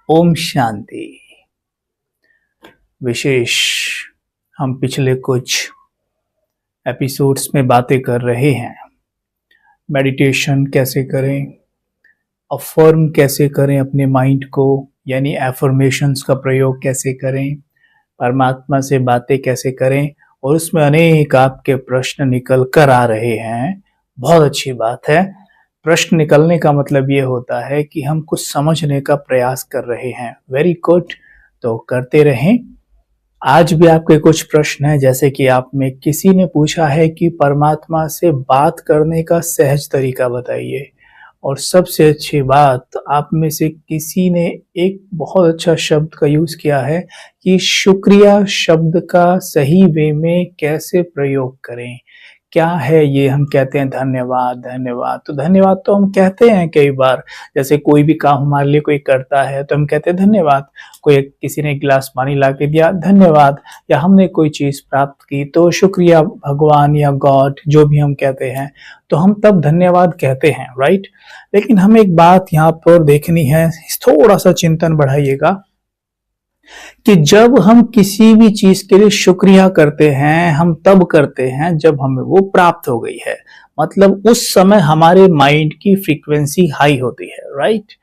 ओम शांति। विशेष हम पिछले कुछ एपिसोड्स में बातें कर रहे हैं। मेडिटेशन कैसे करें, अफर्म कैसे करें अपने माइंड को, यानी एफर्मेशंस का प्रयोग कैसे करें, परमात्मा से बातें कैसे करें, और उसमें अनेक आपके प्रश्न निकल कर आ रहे हैं। बहुत अच्छी बात है। प्रश्न निकलने का मतलब ये होता है कि हम कुछ समझने का प्रयास कर रहे हैं। वेरी गुड, तो करते रहें। आज भी आपके कुछ प्रश्न हैं, जैसे कि आप में किसी ने पूछा है कि परमात्मा से बात करने का सहज तरीका बताइए, और सबसे अच्छी बात आप में से किसी ने एक बहुत अच्छा शब्द का यूज किया है कि शुक्रिया शब्द का सही वे में कैसे प्रयोग करें। क्या है ये? हम कहते हैं धन्यवाद धन्यवाद। तो धन्यवाद तो हम कहते हैं कई बार, जैसे कोई भी काम हमारे लिए कोई करता है तो हम कहते हैं धन्यवाद। कोई किसी ने एक गिलास पानी ला के दिया, धन्यवाद। या हमने कोई चीज प्राप्त की तो शुक्रिया भगवान या गॉड, जो भी हम कहते हैं, तो हम तब धन्यवाद कहते हैं, राइट। लेकिन हमें एक बात यहाँ पर देखनी है, थोड़ा सा चिंतन बढ़ाइएगा कि जब हम किसी भी चीज के लिए शुक्रिया करते हैं, हम तब करते हैं जब हमें वो प्राप्त हो गई है। मतलब उस समय हमारे माइंड की फ्रीक्वेंसी हाई होती है, राइट।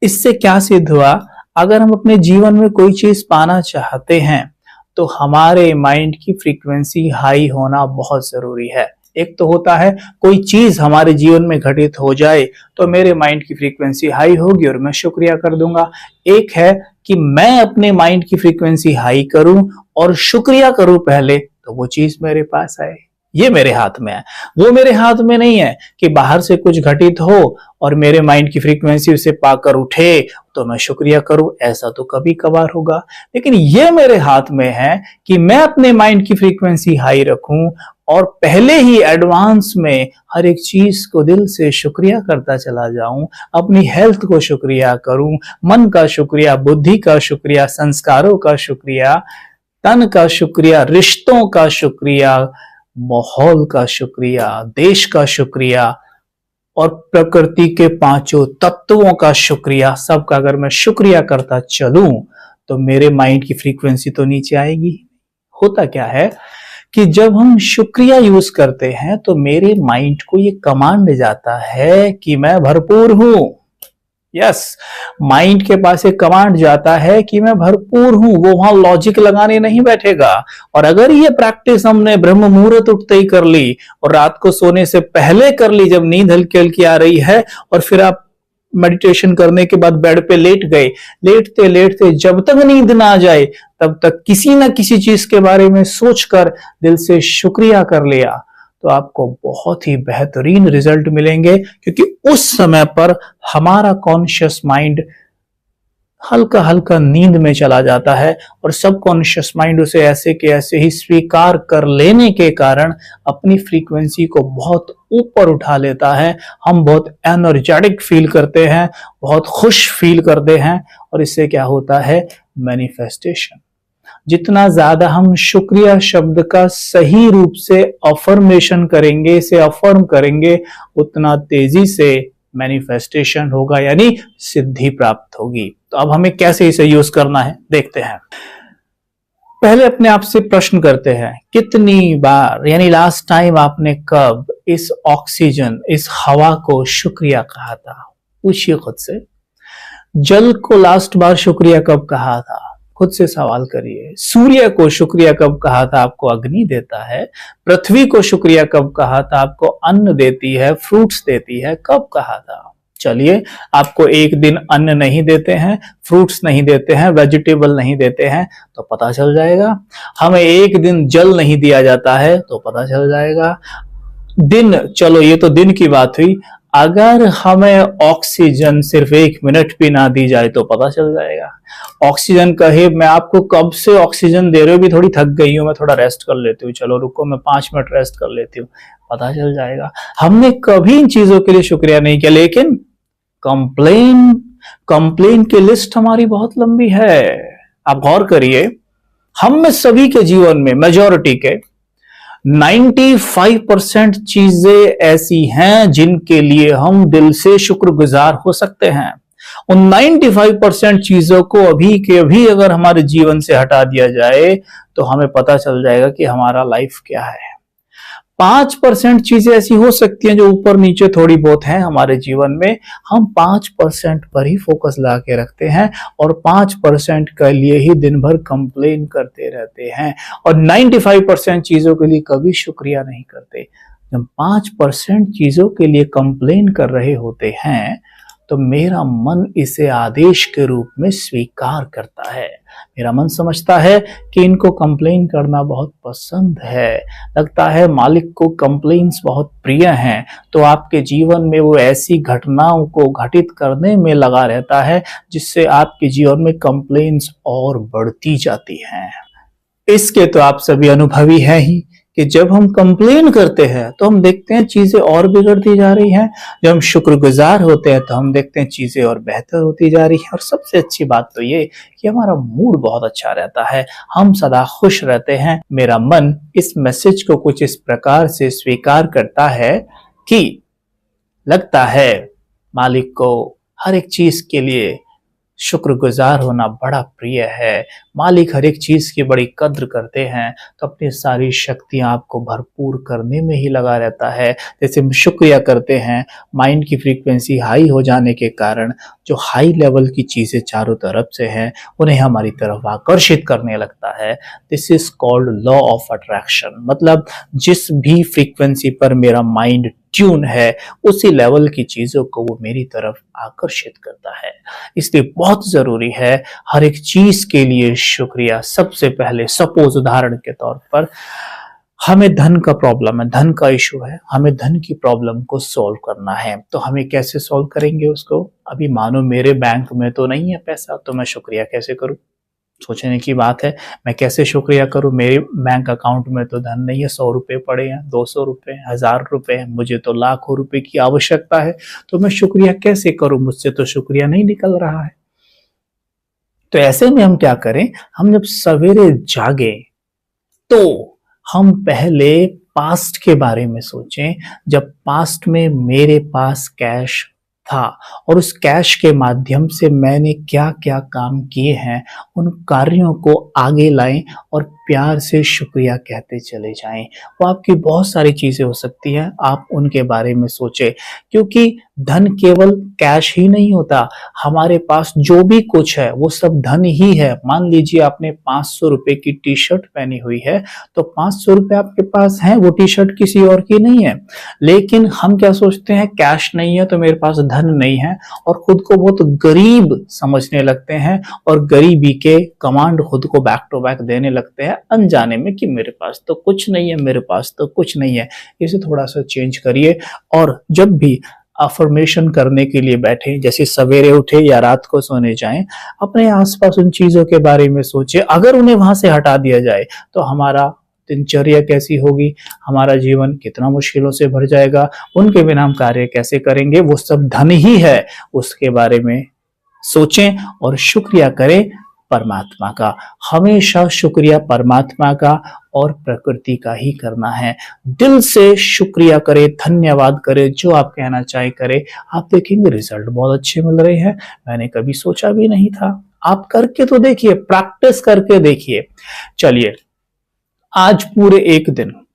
इससे क्या सिद्ध हुआ? अगर हम अपने जीवन में कोई चीज पाना चाहते हैं तो हमारे माइंड की फ्रीक्वेंसी हाई होना बहुत जरूरी है। एक तो होता है कोई चीज हमारे जीवन में घटित हो जाए तो मेरे माइंड की फ्रीक्वेंसी हाई होगी और मैं शुक्रिया कर दूंगा। एक है कि मैं अपने माइंड की फ्रीक्वेंसी हाई करूं और शुक्रिया करूं पहले, तो वो चीज मेरे पास आए। ये मेरे हाथ में है, वो मेरे हाथ में नहीं है कि बाहर से कुछ घटित हो और मेरे माइंड की फ्रीक्वेंसी उसे पाकर उठे तो मैं शुक्रिया करूं। ऐसा तो कभी कभार होगा, लेकिन ये मेरे हाथ में है कि मैं अपने माइंड की फ्रीक्वेंसी हाई रखूं और पहले ही एडवांस में हर एक चीज को दिल से शुक्रिया करता चला जाऊं। अपनी हेल्थ को शुक्रिया करूं, मन का शुक्रिया, बुद्धि का शुक्रिया, संस्कारों का शुक्रिया, तन का शुक्रिया, रिश्तों का शुक्रिया, माहौल का शुक्रिया, देश का शुक्रिया, और प्रकृति के पांचों तत्वों का शुक्रिया। सबका अगर मैं शुक्रिया करता चलूं तो मेरे माइंड की फ्रीक्वेंसी तो नीचे आएगी। होता क्या है कि जब हम शुक्रिया यूज करते हैं तो मेरे माइंड को ये कमांड जाता है कि मैं भरपूर हूं। यस, माइंड के पास एक कमांड जाता है कि मैं भरपूर हूं। वो वहां लॉजिक लगाने नहीं बैठेगा। और अगर ये प्रैक्टिस हमने ब्रह्म मुहूर्त उठते ही कर ली और रात को सोने से पहले कर ली, जब नींद हल्की हल्की आ रही है, और फिर आप मेडिटेशन करने के बाद बेड पे लेट गए, लेटते लेटते जब तक नींद ना आ जाए तब तक किसी ना किसी चीज के बारे में सोचकर दिल से शुक्रिया कर लिया, तो आपको बहुत ही बेहतरीन रिजल्ट मिलेंगे। क्योंकि उस समय पर हमारा कॉन्शियस माइंड हल्का हल्का नींद में चला जाता है और सबकॉन्शियस माइंड उसे ऐसे के ऐसे ही स्वीकार कर लेने के कारण अपनी फ्रीक्वेंसी को बहुत ऊपर उठा लेता है। हम बहुत एनर्जेटिक फील करते हैं, बहुत खुश फील करते हैं, और इससे क्या होता है? मैनिफेस्टेशन। जितना ज्यादा हम शुक्रिया शब्द का सही रूप से अफर्मेशन करेंगे, इसे अफर्म करेंगे, उतना तेजी से मैनिफेस्टेशन होगा, यानी सिद्धि प्राप्त होगी। तो अब हमें कैसे इसे यूज करना है देखते हैं। पहले अपने आप से प्रश्न करते हैं, कितनी बार, यानी लास्ट टाइम आपने कब इस ऑक्सीजन, इस हवा को शुक्रिया कहा था? पूछिए खुद से। जल को लास्ट बार शुक्रिया कब कहा था? खुद से सवाल करिए। सूर्य को शुक्रिया कब कहा था? आपको अग्नि देता है। पृथ्वी को शुक्रिया कब कहा था? आपको अन्न देती है, फ्रूट्स देती है। कब कहा था? चलिए, आपको एक दिन अन्न नहीं देते हैं, फ्रूट्स नहीं देते हैं, वेजिटेबल नहीं देते हैं, तो पता चल जाएगा। हमें एक दिन जल नहीं दिया जाता है तो पता चल जाएगा। दिन, चलो ये तो दिन की बात हुई, अगर हमें ऑक्सीजन सिर्फ 1 मिनट भी ना दी जाए तो पता चल जाएगा। ऑक्सीजन कहे, मैं आपको कब से ऑक्सीजन दे रही हूँ, भी थोड़ी थक गई हूँ, मैं थोड़ा रेस्ट कर लेती हूँ, चलो रुको मैं 5 मिनट रेस्ट कर लेती हूँ, पता चल जाएगा। हमने कभी इन चीजों के लिए शुक्रिया नहीं किया, लेकिन कंप्लेन की लिस्ट हमारी बहुत लंबी है। आप गौर करिए, हम में सभी के जीवन में, मेजॉरिटी के 95% चीजें ऐसी हैं जिनके लिए हम दिल से शुक्रगुजार हो सकते हैं। उन 95% चीजों को अभी के अभी अगर हमारे जीवन से हटा दिया जाए तो हमें पता चल जाएगा कि हमारा लाइफ क्या है। 5% चीजें ऐसी हो सकती हैं जो ऊपर नीचे थोड़ी बहुत हैं हमारे जीवन में, हम 5% पर ही फोकस ला के रखते हैं और 5% के लिए ही दिन भर कंप्लेन करते रहते हैं और 95% चीजों के लिए कभी शुक्रिया नहीं करते। जब 5% चीजों के लिए कंप्लेन कर रहे होते हैं तो मेरा मन इसे आदेश के रूप में स्वीकार करता है। मेरा मन समझता है कि इनको कंप्लेन करना बहुत पसंद है, लगता है मालिक को कंप्लेन्स बहुत प्रिय हैं, तो आपके जीवन में वो ऐसी घटनाओं को घटित करने में लगा रहता है जिससे आपके जीवन में कंप्लेन्स और बढ़ती जाती हैं। इसके तो आप सभी अनुभवी हैं ही कि जब हम कंप्लेन करते हैं तो हम देखते हैं चीजें और बिगड़ती जा रही हैं, जब हम शुक्रगुजार होते हैं तो हम देखते हैं चीजें और बेहतर होती जा रही हैं। और सबसे अच्छी बात तो ये कि हमारा मूड बहुत अच्छा रहता है, हम सदा खुश रहते हैं। मेरा मन इस मैसेज को कुछ इस प्रकार से स्वीकार करता है कि लगता है मालिक को हर एक चीज के लिए शुक्रगुजार होना बड़ा प्रिय है, मालिक हर एक चीज की बड़ी कद्र करते हैं, तो अपनी सारी शक्तियां आपको भरपूर करने में ही लगा रहता है। जैसे हम शुक्रिया करते हैं, माइंड की फ्रीक्वेंसी हाई हो जाने के कारण जो हाई लेवल की चीजें चारों तरफ से हैं उन्हें हमारी तरफ आकर्षित करने लगता है। This is called law of attraction. मतलब जिस भी फ्रीक्वेंसी पर मेरा माइंड ट्यून है उसी लेवल की चीजों को वो मेरी तरफ आकर्षित करता है। इसलिए बहुत जरूरी है हर एक चीज के लिए शुक्रिया। सबसे पहले सपोज उदाहरण के तौर पर हमें धन का प्रॉब्लम है, धन का इशू है, हमें धन की प्रॉब्लम को सॉल्व करना है, तो हमें कैसे सॉल्व करेंगे उसको? अभी मानो मेरे बैंक में तो नहीं है पैसा, तो मैं शुक्रिया कैसे करूं? सोचने की बात है, मैं कैसे शुक्रिया करूं? मेरे बैंक अकाउंट में तो धन नहीं है, 100 रुपए पड़े हैं, 200 रुपए, 1000 रुपए हैं, मुझे तो लाखों रुपए की आवश्यकता है, तो मैं शुक्रिया कैसे करूं? मुझसे तो शुक्रिया नहीं निकल रहा है। तो ऐसे में हम क्या करें? हम जब सवेरे जागे तो हम पहले पास्ट के बारे में सोचें, जब पास्ट में मेरे पास कैश था और उस कैश के माध्यम से मैंने क्या क्या काम किए हैं, उन कार्यों को आगे लाएं और प्यार से शुक्रिया कहते चले जाएं। वो आपकी बहुत सारी चीजें हो सकती हैं, आप उनके बारे में सोचें, क्योंकि धन केवल कैश ही नहीं होता, हमारे पास जो भी कुछ है वो सब धन ही है। मान लीजिए आपने 500 रुपए की टी शर्ट पहनी हुई है, तो 500 रुपए आपके पास है, वो टी शर्ट किसी और की नहीं है। लेकिन हम क्या सोचते हैं, कैश नहीं है तो मेरे पास धन नहीं है, और खुद को बहुत गरीब समझने लगते हैं और गरीबी के कमांड खुद को बैक टू बैक देने लगते हैं अनजाने में कि मेरे पास तो कुछ नहीं है, मेरे पास तो कुछ नहीं है। इसे थोड़ा सा चेंज करिए और जब भी अफर्मेशन करने के लिए बैठे, जैसे सवेरे उठे या रात को सोने जाएं, अपने आसपास उन चीजों के बारे में सोचे। अगर उन्हें वहां से हटा दिया जाए तो हमारा दिनचर्या कैसी होगी, हमारा जीवन कितना मुश्किलों से भर जाएगा, उनके बिना हम कार्य कैसे करेंगे? वो सब धन ही है, उसके बारे में सोचें और शुक्रिया करें परमात्मा का। हमेशा शुक्रिया परमात्मा का और प्रकृति का ही करना है। दिल से शुक्रिया करें, धन्यवाद करें, जो आप कहना चाहे करें। आप देखेंगे रिजल्ट बहुत अच्छे मिल रहे हैं, मैंने कभी सोचा भी नहीं था। आप करके तो देखिए, प्रैक्टिस करके देखिए। चलिए आज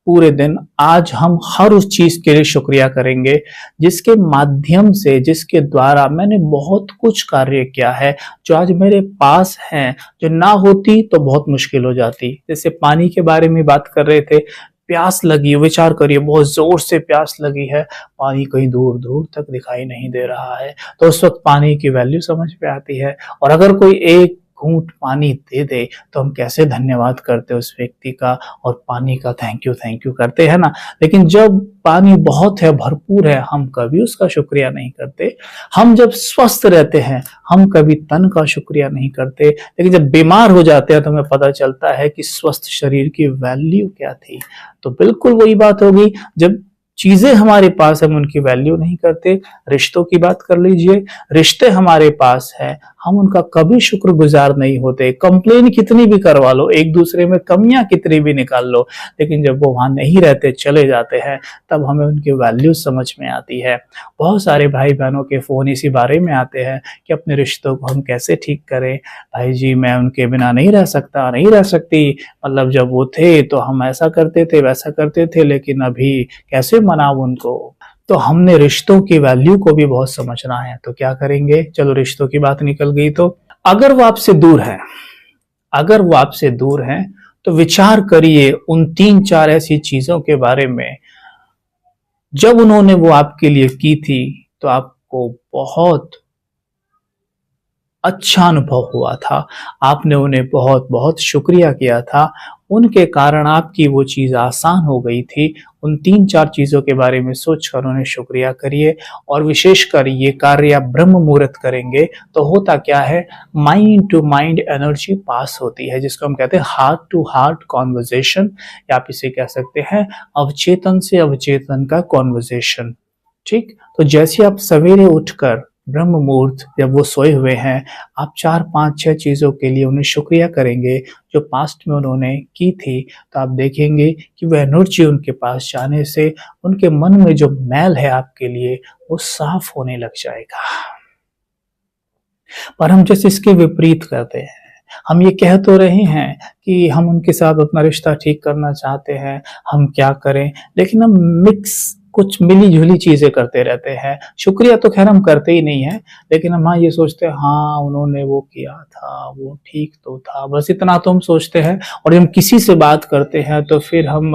पूरे दिन आज हम हर उस चीज के लिए शुक्रिया करेंगे जिसके माध्यम से, जिसके द्वारा मैंने बहुत कुछ कार्य किया है, जो आज मेरे पास है, जो ना होती तो बहुत मुश्किल हो जाती। जैसे पानी के बारे में बात कर रहे थे, प्यास लगी, विचार करिए बहुत जोर से प्यास लगी है, पानी कहीं दूर दूर तक दिखाई नहीं दे रहा है, तो उस वक्त पानी की वैल्यू समझ में आती है। और अगर कोई एक घूंट पानी दे दे तो हम कैसे धन्यवाद करते उस व्यक्ति का और पानी का थैंक यू करते हैं ना। लेकिन जब पानी बहुत है, भरपूर है, हम कभी उसका शुक्रिया नहीं करते। हम जब स्वस्थ रहते हैं हम कभी तन का शुक्रिया नहीं करते, लेकिन जब बीमार हो जाते हैं तो हमें पता चलता है कि स्वस्थ शरीर की वैल्यू क्या थी। तो बिल्कुल वही बात होगी, जब चीजें हमारे पास हम उनकी वैल्यू नहीं करते। रिश्तों की बात कर लीजिए, रिश्ते हमारे पास है, हम उनका कभी शुक्रगुजार नहीं होते। कंप्लेन कितनी भी करवा लो, एक दूसरे में कमियां कितनी भी निकाल लो, लेकिन जब वो वहां नहीं रहते, चले जाते हैं, तब हमें उनकी वैल्यू समझ में आती है। बहुत सारे भाई बहनों के फोन इसी बारे में आते हैं कि अपने रिश्तों को हम कैसे ठीक करें। भाई जी मैं उनके बिना नहीं रह सकता, नहीं रह सकती, मतलब जब वो थे तो हम ऐसा करते थे वैसा करते थे, लेकिन अभी कैसे मनाऊं उनको। तो हमने रिश्तों की वैल्यू को भी बहुत समझना है। तो क्या करेंगे, चलो रिश्तों की बात निकल गई, तो अगर वो आपसे दूर है, अगर वो आपसे दूर है, तो विचार करिए उन 3-4 ऐसी चीजों के बारे में जब उन्होंने वो आपके लिए की थी, तो आपको बहुत अच्छा अनुभव हुआ था, आपने उन्हें बहुत बहुत शुक्रिया किया था, उनके कारण आपकी वो चीज़ आसान हो गई थी। उन 3-4 चीज़ों के बारे में सोचकर उन्हें शुक्रिया करिए। और विशेषकर ये कार्य आप ब्रह्म मुहूर्त करेंगे तो होता क्या है, माइंड टू माइंड एनर्जी पास होती है, जिसको हम कहते हैं हार्ट टू हार्ट कॉन्वर्जेशन, या आप इसे कह सकते हैं अवचेतन से अवचेतन का कॉन्वर्जेशन। ठीक, तो जैसे आप सवेरे उठकर ब्रह्म मुहूर्त जब वो सोए हुए हैं, आप 4-5-6 चीजों के लिए उन्हें शुक्रिया करेंगे जो पास्ट में उन्होंने की थी, तो आप देखेंगे कि वह एनर्जी उनके पास जाने से उनके मन में जो मैल है आपके लिए वो साफ होने लग जाएगा। पर हम जैसे इसके विपरीत करते हैं, हम ये कह तो रहे हैं कि हम उनके साथ अपना रिश्ता ठीक करना चाहते हैं, हम क्या करें, लेकिन हम मिक्स कुछ मिली जुली चीजें करते रहते हैं। शुक्रिया तो खैर हम करते ही नहीं है, लेकिन हम हाँ ये सोचते हैं हाँ उन्होंने वो किया था, वो ठीक तो था, बस इतना तो हम सोचते हैं। और जब हम किसी से बात करते हैं तो फिर हम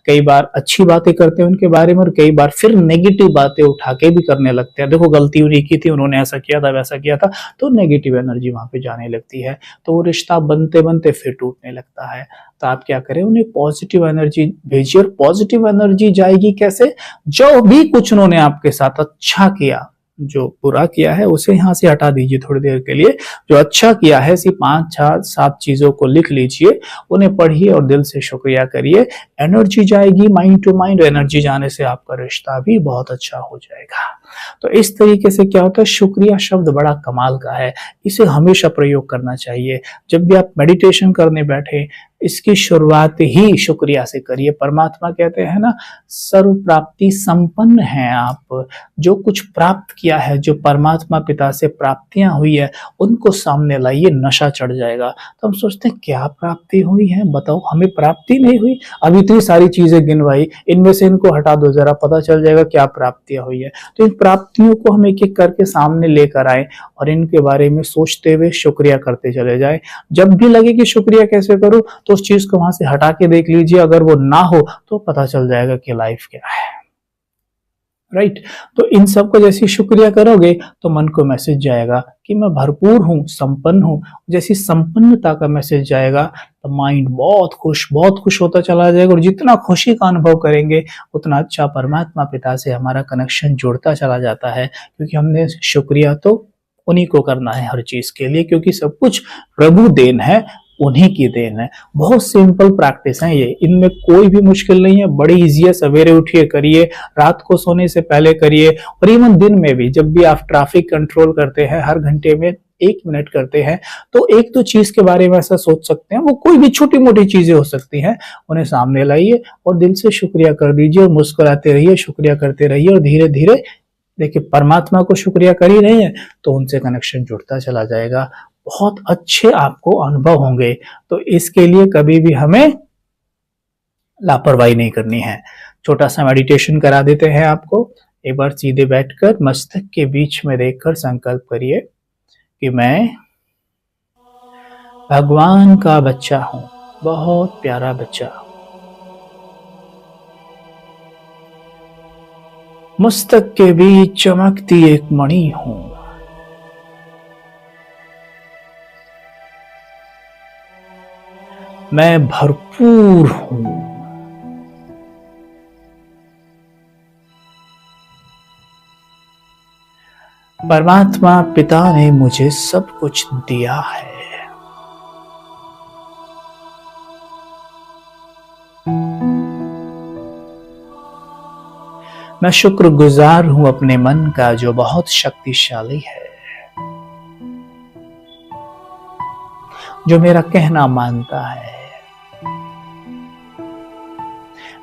कई बार अच्छी बातें करते हैं उनके बारे में, और कई बार फिर नेगेटिव बातें उठा के भी करने लगते हैं। देखो गलती उन्हीं की थी, उन्होंने ऐसा किया था वैसा किया था, तो नेगेटिव एनर्जी वहां पे जाने लगती है, तो वो रिश्ता बनते बनते फिर टूटने लगता है। तो आप क्या करें, उन्हें पॉजिटिव एनर्जी भेजिए। और पॉजिटिव एनर्जी जाएगी कैसे, जो भी कुछ उन्होंने आपके साथ अच्छा किया, जो बुरा किया है उसे यहाँ से हटा दीजिए थोड़ी देर के लिए, जो अच्छा किया है सिर्फ 5-6-7 चीजों को लिख लीजिए, उन्हें पढ़िए और दिल से शुक्रिया करिए। एनर्जी जाएगी माइंड टू माइंड, एनर्जी जाने से आपका रिश्ता भी बहुत अच्छा हो जाएगा। तो इस तरीके से क्या होता है, शुक्रिया शब्द बड़ा कमाल का है, इसे हमेशा प्रयोग करना चाहिए। जब भी आप मेडिटेशन करने बैठे, इसकी शुरुआत ही शुक्रिया से करिए। परमात्मा कहते हैं ना, सर्व प्राप्ति संपन्न हैं आप, जो कुछ प्राप्त किया है, जो परमात्मा पिता से प्राप्तियां हुई है, उनको सामने लाइए, नशा चढ़ जाएगा। तो हम सोचते हैं क्या प्राप्ति हुई है, बताओ हमें प्राप्ति नहीं हुई, अभी इतनी सारी चीजें गिनवाई, इनमें से इनको हटा दो, जरा पता चल जाएगा क्या प्राप्तियां हुई है। तो इन प्राप्तियों को हम एक एक करके सामने लेकर आए और इनके बारे में सोचते हुए शुक्रिया करते चले जाए। जब भी लगे कि शुक्रिया कैसे करूं, तो उस चीज को वहां से हटा के देख लीजिए, अगर वो ना हो तो पता चल जाएगा कि लाइफ क्या है। राइट, तो इन सब को जैसे शुक्रिया करोगे तो मन को मैसेज जाएगा कि मैं भरपूर हूँ, संपन्न हूँ। जैसी संपन्नता का मैसेज जाएगा तो माइंड बहुत खुश होता चला जाएगा, और जितना खुशी का अनुभव करेंगे उतना अच्छा परमात्मा पिता से हमारा कनेक्शन जुड़ता चला जाता है, क्योंकि हमने शुक्रिया तो उन्हीं को करना है हर चीज के लिए, क्योंकि सब कुछ प्रभु देन है, उन्हीं की देन है। बहुत सिंपल प्रैक्टिस है ये, इनमें कोई भी मुश्किल नहीं है, बड़ी इजी है। सवेरे उठिए करिए, रात को सोने से पहले करिए, और इवन दिन में भी जब भी आप ट्रैफिक कंट्रोल करते हैं, हर घंटे में 1 मिनट करते हैं, तो एक दो चीज के बारे में ऐसा सोच सकते हैं, वो कोई भी छोटी मोटी चीजें हो सकती हैं, उन्हें सामने लाइए और दिल से शुक्रिया कर दीजिए, और मुस्कुराते रहिए, शुक्रिया करते रहिए, और धीरे धीरे देखिए परमात्मा को शुक्रिया कर ही रहे हैं तो उनसे कनेक्शन जुड़ता चला जाएगा। बहुत अच्छे आपको अनुभव होंगे। तो इसके लिए कभी भी हमें लापरवाही नहीं करनी है। छोटा सा मेडिटेशन करा देते हैं आपको। एक बार सीधे बैठकर मस्तक के बीच में देखकर संकल्प करिए कि मैं भगवान का बच्चा हूं, बहुत प्यारा बच्चा। मस्तक के बीच चमकती एक मणि हूं। मैं भरपूर हूं। परमात्मा पिता ने मुझे सब कुछ दिया है। मैं शुक्रगुजार हूं अपने मन का, जो बहुत शक्तिशाली है। जो मेरा कहना मानता है।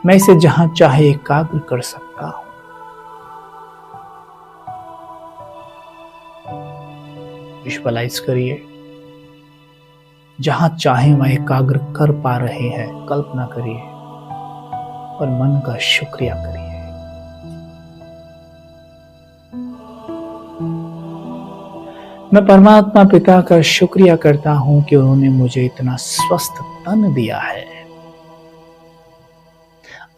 मैं इसे जहां चाहे एकाग्र कर सकता हूं। विजुअलाइज करिए, जहां चाहे वहां एकाग्र कर पा रहे हैं, कल्पना करिए और मन का शुक्रिया करिए। मैं परमात्मा पिता का शुक्रिया करता हूं कि उन्होंने मुझे इतना स्वस्थ तन दिया है,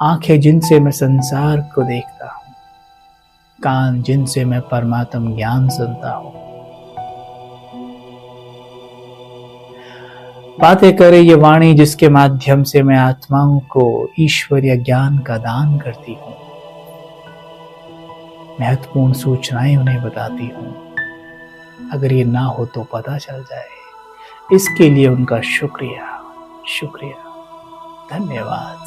आंखें जिनसे मैं संसार को देखता हूं, कान जिनसे मैं परमात्म ज्ञान सुनता हूं। बातें करे ये वाणी जिसके माध्यम से मैं आत्माओं को ईश्वरीय ज्ञान का दान करती हूं, महत्वपूर्ण सूचनाएं उन्हें बताती हूं। अगर ये ना हो तो पता चल जाए, इसके लिए उनका शुक्रिया, शुक्रिया, धन्यवाद।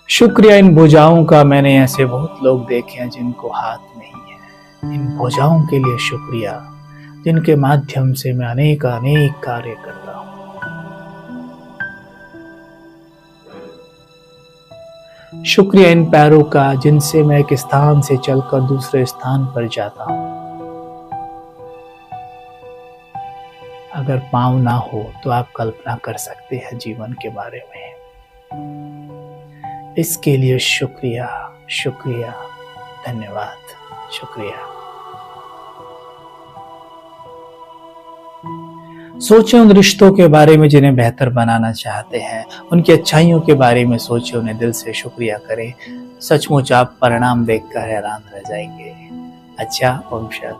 शुक्रिया इन भुजाओं का। मैंने ऐसे बहुत लोग देखे हैं जिनको हाथ नहीं है। इन भुजाओं के लिए शुक्रिया, जिनके माध्यम से मैं अनेक कार्य करता हूं। शुक्रिया इन पैरों का, जिनसे मैं एक स्थान से चलकर दूसरे स्थान पर जाता हूं। अगर पांव ना हो तो आप कल्पना कर सकते हैं जीवन के बारे में। इसके लिए शुक्रिया, शुक्रिया, धन्यवाद, शुक्रिया। सोचें उन रिश्तों के बारे में जिन्हें बेहतर बनाना चाहते हैं, उनकी अच्छाइयों के बारे में सोचें, उन्हें दिल से शुक्रिया करें। सचमुच आप परिणाम देखकर हैरान रह जाएंगे। अच्छा, ओम शांति।